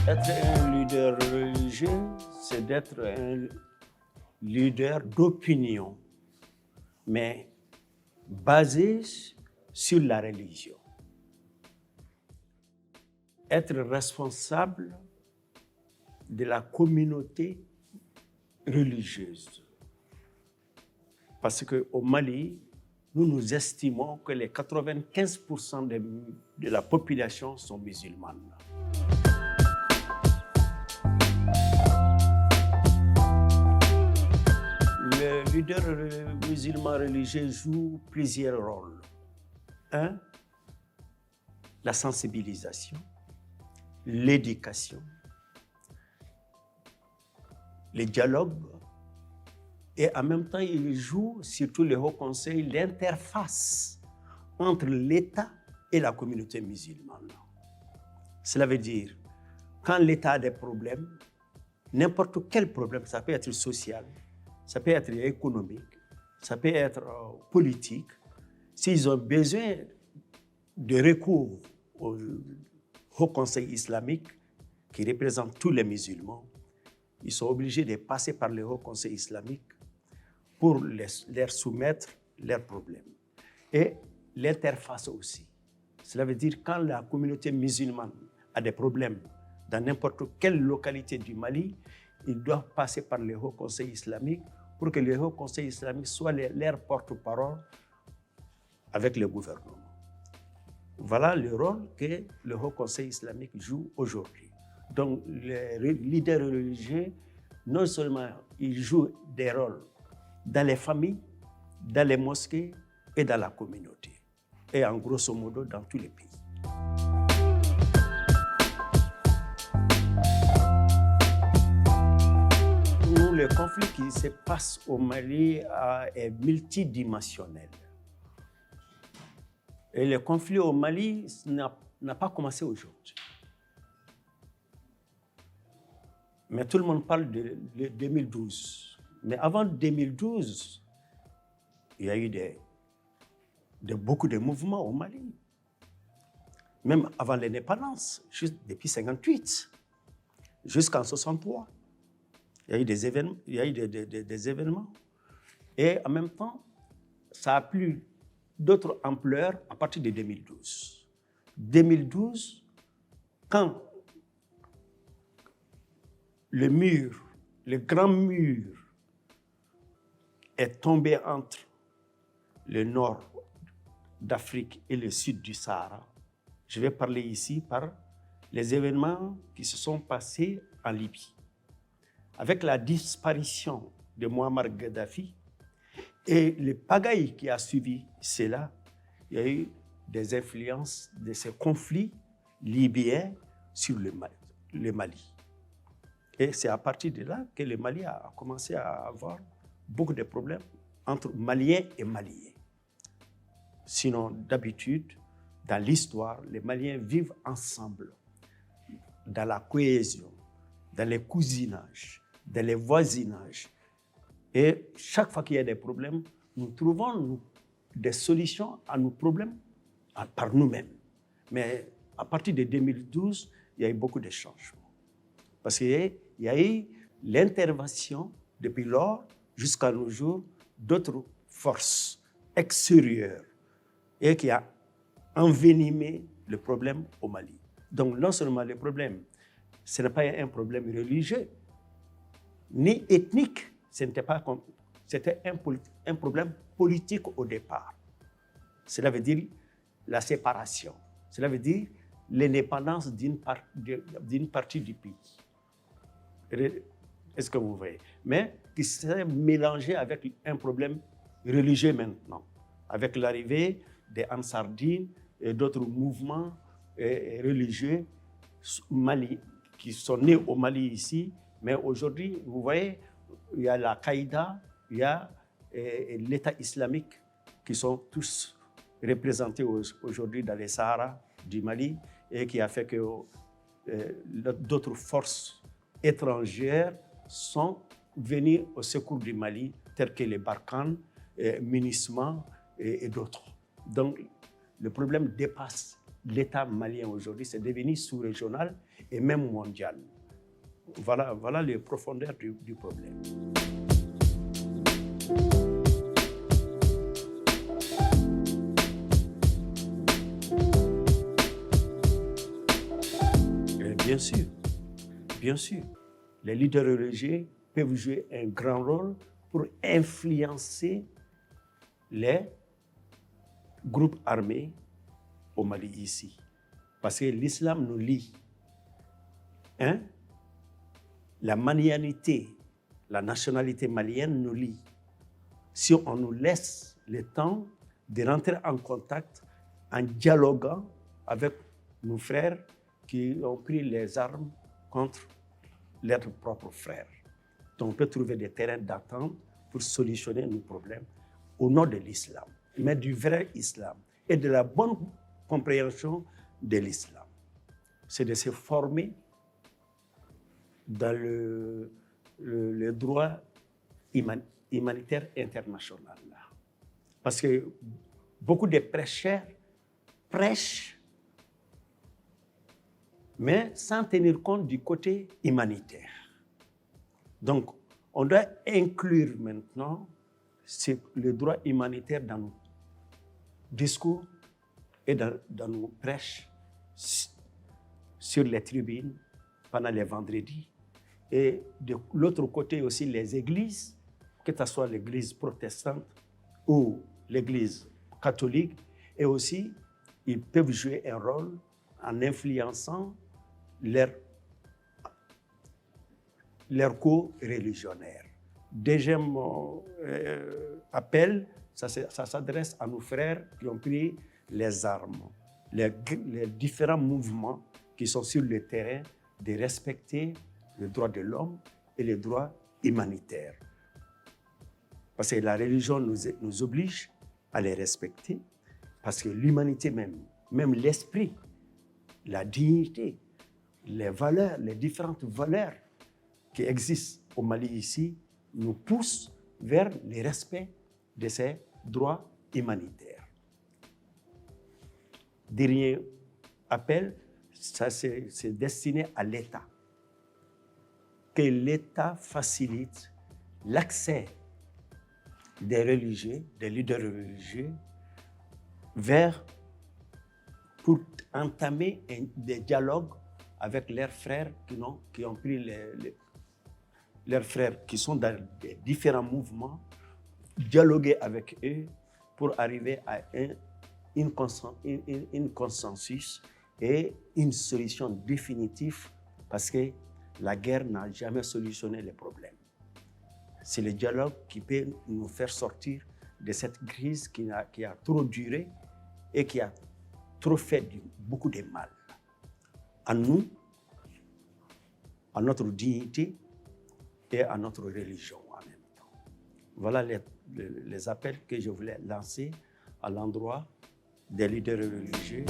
Être un leader religieux, c'est d'être un leader d'opinion, mais basé sur la religion. Être responsable de la communauté religieuse. Parce qu'au Mali, nous estimons que les 95% de la population sont musulmanes. Le leader musulman religieux joue plusieurs rôles. Un, la sensibilisation, l'éducation, le dialogue, et en même temps, il joue, surtout le Haut Conseil, l'interface entre l'État et la communauté musulmane. Cela veut dire, quand l'État a des problèmes, n'importe quel problème, ça peut être social, ça peut être économique, ça peut être politique, s'ils ont besoin de recours au Haut Conseil islamique, qui représente tous les musulmans, ils sont obligés de passer par le Haut Conseil islamique pour leur soumettre leurs problèmes. Et l'interface aussi. Cela veut dire quand la communauté musulmane a des problèmes dans n'importe quelle localité du Mali, ils doivent passer par le Haut Conseil islamique pour que le Haut Conseil islamique soit leur porte-parole avec le gouvernement. Voilà le rôle que le Haut Conseil islamique joue aujourd'hui. Donc les leaders religieux, non seulement ils jouent des rôles dans les familles, dans les mosquées et dans la communauté. Et en grosso modo, dans tous les pays. Nous, le conflit qui se passe au Mali est multidimensionnel. Et le conflit au Mali n'a pas commencé aujourd'hui. Mais tout le monde parle de 2012. Mais avant 2012, il y a eu beaucoup de mouvements au Mali. Même avant l'indépendance, juste depuis 1958, jusqu'en 1963. Il y a eu des événements. Et en même temps, ça a pris d'autres ampleurs à partir de 2012. 2012, quand le grand mur est tombé entre le nord d'Afrique et le sud du Sahara. Je vais parler ici par les événements qui se sont passés en Libye. Avec la disparition de Muammar Kadhafi et le pagaille qui a suivi cela, il y a eu des influences de ces conflits libyens sur le Mali. Et c'est à partir de là que le Mali a commencé à avoir beaucoup de problèmes entre Maliens et Maliens. Sinon, d'habitude, dans l'histoire, les Maliens vivent ensemble, dans la cohésion, dans les cousinages, dans les voisinages. Et chaque fois qu'il y a des problèmes, nous trouvons des solutions à nos problèmes par nous-mêmes. Mais à partir de 2012, il y a eu beaucoup de changements. Parce qu'il y a eu l'intervention, depuis lors, jusqu'à nos jours, d'autres forces extérieures et qui a envenimé le problème au Mali. Donc non seulement le problème, ce n'est pas un problème religieux, ni ethnique, c'était un problème politique au départ. Cela veut dire la séparation, cela veut dire l'indépendance d'une partie du pays. Est-ce que vous voyez? Mais qui s'est mélangé avec un problème religieux maintenant, avec l'arrivée des Ansardines et d'autres mouvements religieux Mali, qui sont nés au Mali ici, mais aujourd'hui, vous voyez, il y a la Qaïda, il y a l'État islamique qui sont tous représentés aujourd'hui dans les Sahara du Mali et qui a fait que d'autres forces étrangères sont venues au secours du Mali, telles que les Barkhane, MINUSMA et d'autres. Donc, le problème dépasse l'État malien aujourd'hui, c'est devenu sous-régional et même mondiale. Voilà les profondeurs du problème. Et bien sûr, les leaders religieux peuvent jouer un grand rôle pour influencer les groupes armés au Mali ici. Parce que l'islam nous lie. Hein? La malianité, la nationalité malienne nous lie. Si on nous laisse le temps de rentrer en contact, en dialoguant avec nos frères qui ont pris les armes contre leurs propres frères. Donc on peut trouver des terrains d'attente pour solutionner nos problèmes au nom de l'islam, mais du vrai islam et de la bonne compréhension de l'islam. C'est de se former dans le droit humanitaire international. Parce que beaucoup de prêcheurs prêchent, mais sans tenir compte du côté humanitaire. Donc, on doit inclure maintenant le droit humanitaire dans nos discours et dans nos prêches sur les tribunes pendant les vendredis. Et de l'autre côté aussi, les églises, que ce soit l'église protestante ou l'église catholique, et aussi, ils peuvent jouer un rôle en influençant leur co-religionnaires. Deuxième appel, ça s'adresse à nos frères qui ont pris les armes, les différents mouvements qui sont sur le terrain, de respecter les droits de l'homme et les droits humanitaires. Parce que la religion nous oblige à les respecter, parce que l'humanité même l'esprit, la dignité, les valeurs, les différentes valeurs qui existent au Mali ici, nous poussent vers le respect de ces droits humanitaires. Dernier appel, ça c'est destiné à l'État. Que l'État facilite l'accès des religieux, des leaders religieux, pour entamer des dialogues avec leurs frères qui ont pris leurs frères qui sont dans des différents mouvements, dialoguer avec eux pour arriver à un consensus et une solution définitive, parce que la guerre n'a jamais solutionné les problèmes. C'est le dialogue qui peut nous faire sortir de cette crise qui a trop duré et qui a trop fait beaucoup de mal à nous, à notre dignité et à notre religion en même temps. Voilà les appels que je voulais lancer à l'endroit des leaders religieux.